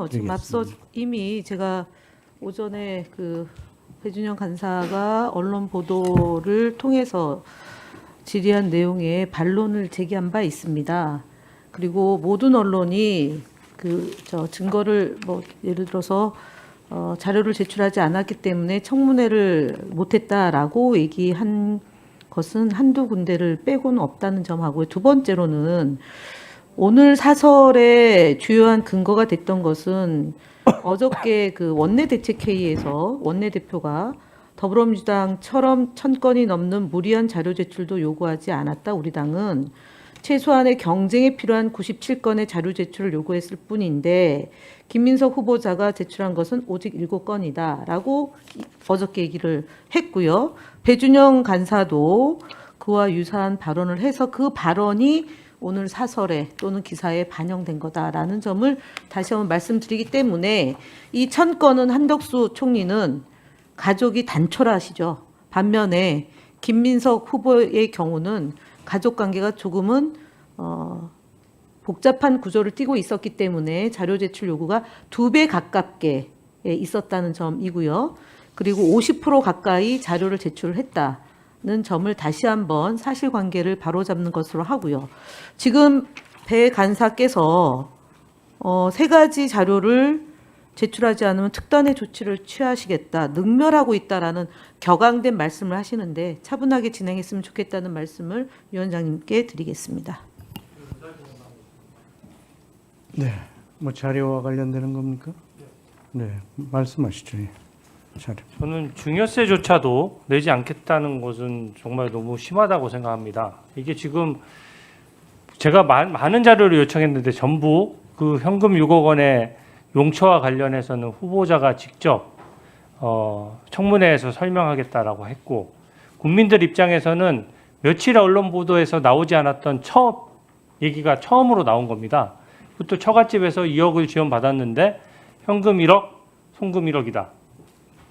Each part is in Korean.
있는데요. 지금 앞서 이미 제가 오전에 그 배준영 간사가 언론 보도를 통해서 질의한 내용에 반론을 제기한 바 있습니다. 그리고 모든 언론이 증거를 뭐 예를 들어서 자료를 제출하지 않았기 때문에 청문회를 못했다라고 얘기한 것은 한두 군데를 빼고는 없다는 점하고요. 두 번째로는 오늘 사설의 주요한 근거가 됐던 것은 어저께 그 원내대책회의에서 원내대표가 더불어민주당처럼 1000건이 넘는 무리한 자료 제출도 요구하지 않았다. 우리 당은 최소한의 경쟁에 필요한 97건의 자료 제출을 요구했을 뿐인데 김민석 후보자가 제출한 것은 오직 7건이다 라고 어저께 얘기를 했고요. 배준영 간사도 그와 유사한 발언을 해서 그 발언이 오늘 사설에 또는 기사에 반영된 거다라는 점을 다시 한번 말씀드리기 때문에 이 1000건은 한덕수 총리는 가족이 단촐하시죠. 반면에 김민석 후보의 경우는 가족 관계가 조금은 복잡한 구조를 띠고 있었기 때문에 자료 제출 요구가 2배 가깝게 있었다는 점이고요. 그리고 50% 가까이 자료를 제출했다는 점을 다시 한번 사실관계를 바로잡는 것으로 하고요. 지금 배 간사께서 3가지 자료를 제출하지 않으면 특단의 조치를 취하시겠다, 능멸하고 있다라는 격앙된 말씀을 하시는데 차분하게 진행했으면 좋겠다는 말씀을 위원장님께 드리겠습니다. 네, 뭐 자료와 관련되는 겁니까? 네, 말씀하시죠. 예. 자료. 저는 증여세조차도 내지 않겠다는 것은 정말 너무 심하다고 생각합니다. 이게 지금 제가 많은 자료를 요청했는데 전부 그 현금 6억 원의 용처와 관련해서는 후보자가 직접 청문회에서 설명하겠다라고 했고, 국민들 입장에서는 며칠 언론 보도에서 나오지 않았던 얘기가 처음으로 나온 겁니다. 그것도 처갓집에서 2억을 지원받았는데 현금 1억, 송금 1억이다.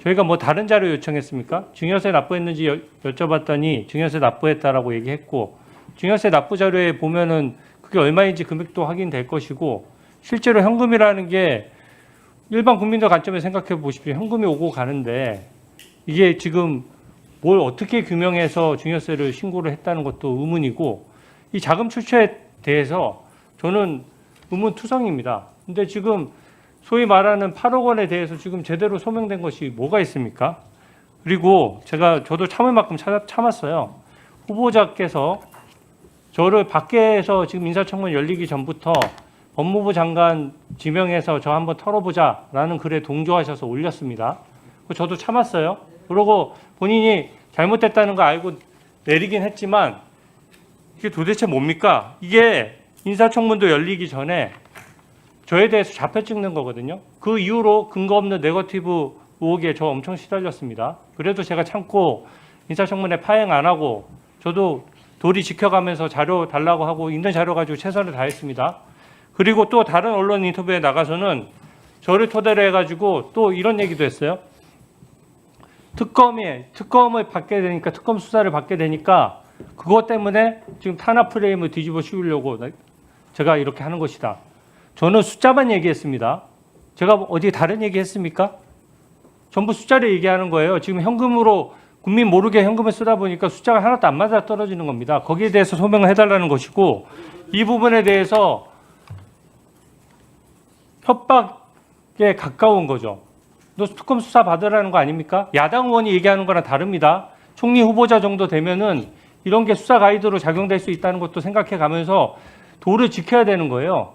저희가 뭐 다른 자료 요청했습니까? 증여세 납부했는지 여쭤봤더니 증여세 납부했다라고 얘기했고, 증여세 납부 자료에 보면은 그게 얼마인지 금액도 확인될 것이고, 실제로 현금이라는 게 일반 국민들 관점에서 생각해 보십시오. 현금이 오고 가는데 이게 지금 뭘 어떻게 규명해서 증여세를 신고를 했다는 것도 의문이고, 이 자금 출처에 대해서 저는 의문투성입니다. 근데 지금 소위 말하는 8억 원에 대해서 지금 제대로 소명된 것이 뭐가 있습니까? 그리고 저도 참을 만큼 참았어요. 후보자께서 저를 밖에서 지금 인사청문 열리기 전부터 법무부 장관 지명해서 저 한번 털어보자라는 글에 동조하셔서 올렸습니다. 저도 참았어요. 그러고 본인이 잘못됐다는 거 알고 내리긴 했지만 이게 도대체 뭡니까? 이게 인사청문도 열리기 전에 저에 대해서 좌표 찍는 거거든요. 그 이후로 근거 없는 네거티브 의혹에 저 엄청 시달렸습니다. 그래도 제가 참고 인사청문회 파행 안 하고 저도 도리 지켜가면서 자료 달라고 하고 있는 자료 가지고 최선을 다했습니다. 그리고 또 다른 언론 인터뷰에 나가서는 저를 토대로 해가지고 또 이런 얘기도 했어요. 특검을 받게 되니까, 특검 수사를 받게 되니까 그것 때문에 지금 탄압 프레임을 뒤집어 씌우려고 제가 이렇게 하는 것이다. 저는 숫자만 얘기했습니다. 제가 어디 다른 얘기 했습니까? 전부 숫자를 얘기하는 거예요. 지금 현금으로 국민 모르게 현금을 쓰다 보니까 숫자가 하나도 안 맞아 떨어지는 겁니다. 거기에 대해서 소명을 해달라는 것이고, 이 부분에 대해서 협박에 가까운 거죠. 너 특검 수사 받으라는 거 아닙니까? 야당 의원이 얘기하는 거랑 다릅니다. 총리 후보자 정도 되면은 이런 게 수사 가이드로 작용될 수 있다는 것도 생각해 가면서 도를 지켜야 되는 거예요.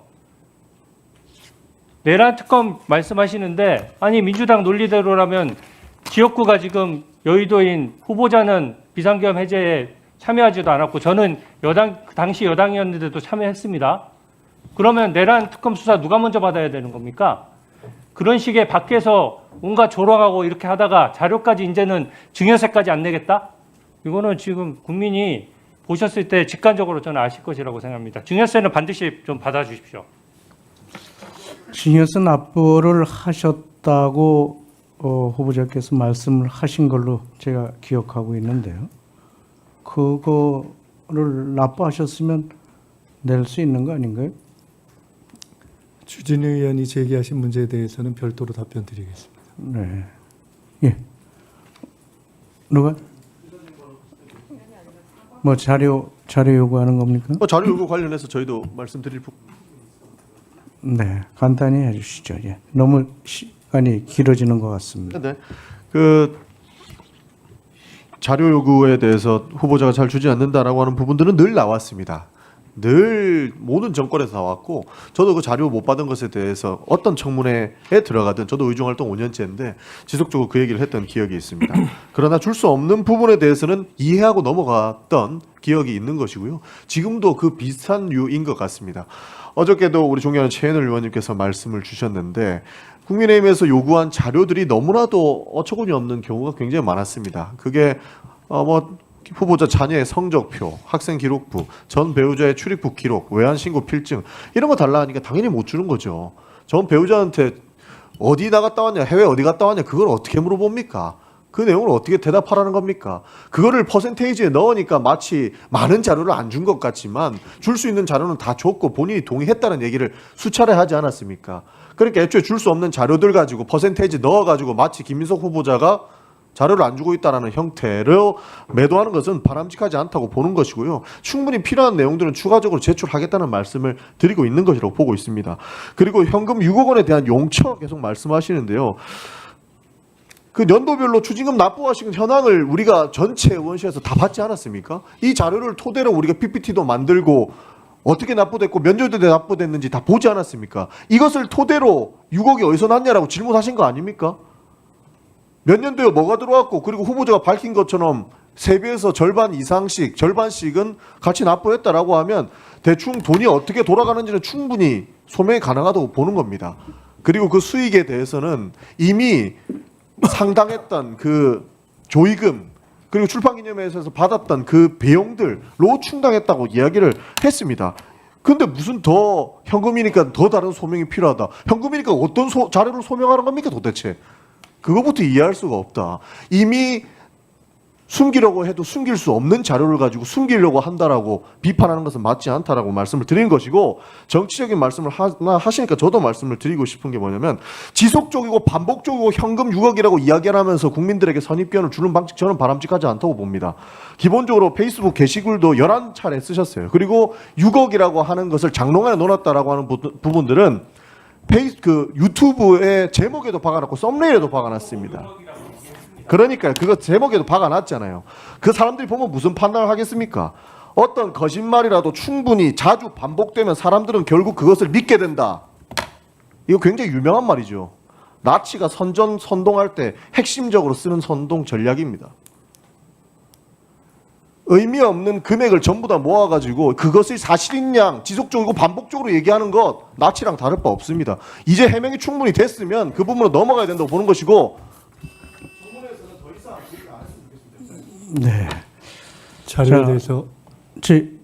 내란 특검 말씀하시는데, 아니 민주당 논리대로라면 지역구가 지금 여의도인 후보자는 비상계엄 해제에 참여하지도 않았고 저는 당시 여당이었는데도 참여했습니다. 그러면 내란 특검 수사 누가 먼저 받아야 되는 겁니까? 그런 식의 밖에서 온갖 조롱하고 이렇게 하다가 자료까지 이제는 증여세까지 안 내겠다? 이거는 지금 국민이 보셨을 때 직관적으로 저는 아실 것이라고 생각합니다. 증여세는 반드시 좀 받아주십시오. 증여세 납부를 하셨다고 후보자께서 말씀을 하신 걸로 제가 기억하고 있는데요. 그거를 납부하셨으면 낼 수 있는 거 아닌가요? 주진우 의원이 제기하신 문제에 대해서는 별도로 답변드리겠습니다. 네. 예. 누가? 뭐 자료 요구하는 겁니까? 자료 요구 관련해서 저희도 말씀드릴 네. 간단히 해주시죠. 예. 너무 시간이 길어지는 것 같습니다. 부분인데 그 자료 요구에 대해서 후보자가 잘 주지 않는다라고 하는 부분들은 늘 나왔습니다. 늘 모든 정권에서 나왔고 저도 그 자료 못 받은 것에 대해서 어떤 청문회에 들어가든 저도 의정활동 5년째인데 지속적으로 그 얘기를 했던 기억이 있습니다. 그러나 줄 수 없는 부분에 대해서는 이해하고 넘어갔던 기억이 있는 것이고요. 지금도 그 비슷한 류인 것 같습니다. 어저께도 우리 존경하는 최현을 의원님께서 말씀을 주셨는데 국민의힘에서 요구한 자료들이 너무나도 어처구니 없는 경우가 굉장히 많았습니다. 그게 뭐 후보자 자녀의 성적표, 학생 기록부, 전 배우자의 출입국 기록, 외환 신고 필증 이런 거 달라 하니까 당연히 못 주는 거죠. 전 배우자한테 어디 나갔다 왔냐, 해외 어디 갔다 왔냐 그걸 어떻게 물어봅니까? 그 내용을 어떻게 대답하라는 겁니까? 그거를 퍼센테이지에 넣으니까 마치 많은 자료를 안 준 것 같지만 줄 수 있는 자료는 다 줬고 본인이 동의했다는 얘기를 수차례 하지 않았습니까? 그러니까 애초에 줄 수 없는 자료들 가지고 퍼센테이지 넣어가지고 마치 김민석 후보자가 자료를 안 주고 있다는 형태로 매도하는 것은 바람직하지 않다고 보는 것이고요. 충분히 필요한 내용들은 추가적으로 제출하겠다는 말씀을 드리고 있는 것이라고 보고 있습니다. 그리고 현금 6억 원에 대한 용처 계속 말씀하시는데요. 그 연도별로 추징금 납부하신 현황을 우리가 전체 의원실에서 다 받지 않았습니까? 이 자료를 토대로 우리가 PPT도 만들고 어떻게 납부됐고 몇 년도에 납부됐는지 다 보지 않았습니까? 이것을 토대로 6억이 어디서 났냐라고 질문하신 거 아닙니까? 몇 년도에 뭐가 들어왔고 그리고 후보자가 밝힌 것처럼 세배에서 절반 이상씩 절반씩은 같이 납부했다라고 하면 대충 돈이 어떻게 돌아가는지는 충분히 소명이 가능하다고 보는 겁니다. 그리고 그 수익에 대해서는 이미 상당했던 그 조의금 그리고 출판기념회에서 받았던 그 비용들로 충당했다고 이야기를 했습니다. 근데 무슨 더 현금이니까 더 다른 소명이 필요하다. 현금이니까 어떤 자료를 소명하는 겁니까 도대체? 그거부터 이해할 수가 없다. 이미 숨기려고 해도 숨길 수 없는 자료를 가지고 숨기려고 한다라고 비판하는 것은 맞지 않다라고 말씀을 드린 것이고 정치적인 말씀을 하시니까 저도 말씀을 드리고 싶은 게 뭐냐면 지속적이고 반복적이고 현금 6억이라고 이야기를 하면서 국민들에게 선입견을 주는 방식 저는 바람직하지 않다고 봅니다. 기본적으로 페이스북 게시글도 11차례 쓰셨어요. 그리고 6억이라고 하는 것을 장롱안에 넣어놨다라고 하는 부분들은 그 유튜브의 제목에도 박아놨고 썸네일에도 박아놨습니다. 그러니까 그거 제목에도 박아놨잖아요. 그 사람들이 보면 무슨 판단을 하겠습니까? 어떤 거짓말이라도 충분히 자주 반복되면 사람들은 결국 그것을 믿게 된다. 이거 굉장히 유명한 말이죠. 나치가 선동할 때 핵심적으로 쓰는 선동 전략입니다. 의미 없는 금액을 전부 다 모아가지고 그것이 사실인 양 지속적이고 반복적으로 얘기하는 것 나치랑 다를 바 없습니다. 이제 해명이 충분히 됐으면 그 부분으로 넘어가야 된다고 보는 것이고 네. 자료에 자, 대해서